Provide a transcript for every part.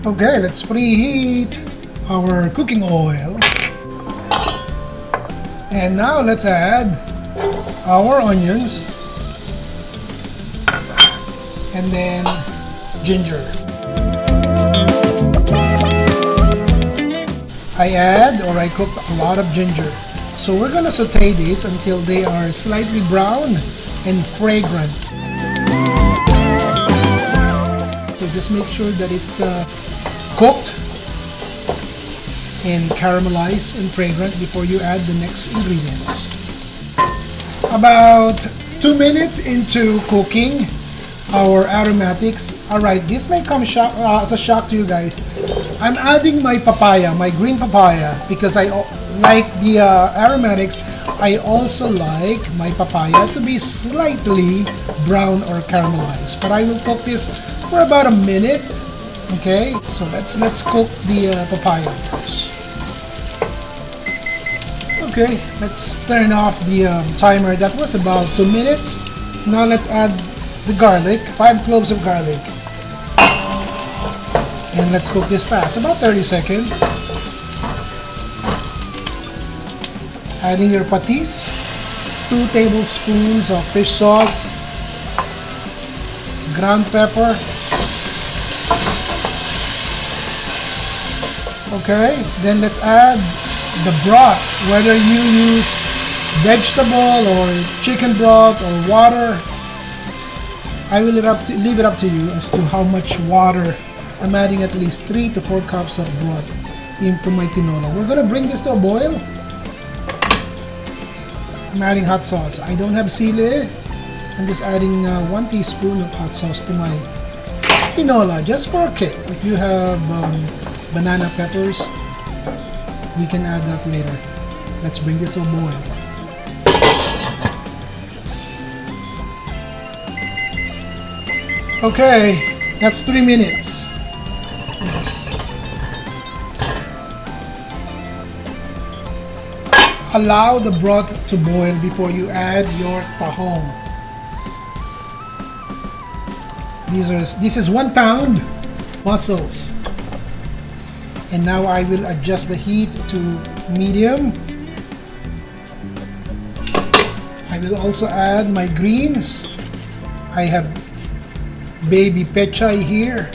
Okay, let's preheat our cooking oil. And now let's add our onions and then ginger. I cooked a lot of ginger. So we're gonna saute these until they are slightly brown and fragrant. So just make sure that it's cooked and caramelized and fragrant before you add the next ingredients. About 2 minutes into cooking our aromatics. Alright, this may come as a shock to you guys. I'm adding my papaya, my green papaya, because I like the aromatics. I also like my papaya to be slightly brown or caramelized. But I will cook this for about a minute. Okay, so let's cook the papaya first. Okay, let's turn off the timer. That was about 2 minutes. Now let's add the garlic, 5 cloves of garlic. And let's cook this fast, about 30 seconds. Adding your patis, 2 tablespoons of fish sauce, ground pepper. Okay, then let's add the broth, whether you use vegetable or chicken broth or water. I will leave it up to you as to how much water. I'm adding at least 3 to 4 cups of broth into my tinolang. We're gonna bring this to a boil. I'm adding hot sauce. I don't have sili. I'm just adding 1 teaspoon of hot sauce to my tinola, just for a kick. If you have banana peppers, we can add that later. Let's bring this to a boil. Okay, that's 3 minutes. Yes. Allow the broth to boil before you add your tahong. This is 1 pound mussels. And now I will adjust the heat to medium. I will also add my greens. I have baby pechay here.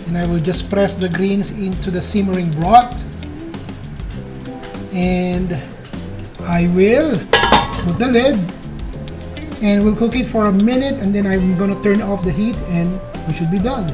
And I will just press the greens into the simmering broth. And I will put the lid and we'll cook it for a minute, and then I'm gonna turn off the heat and we should be done.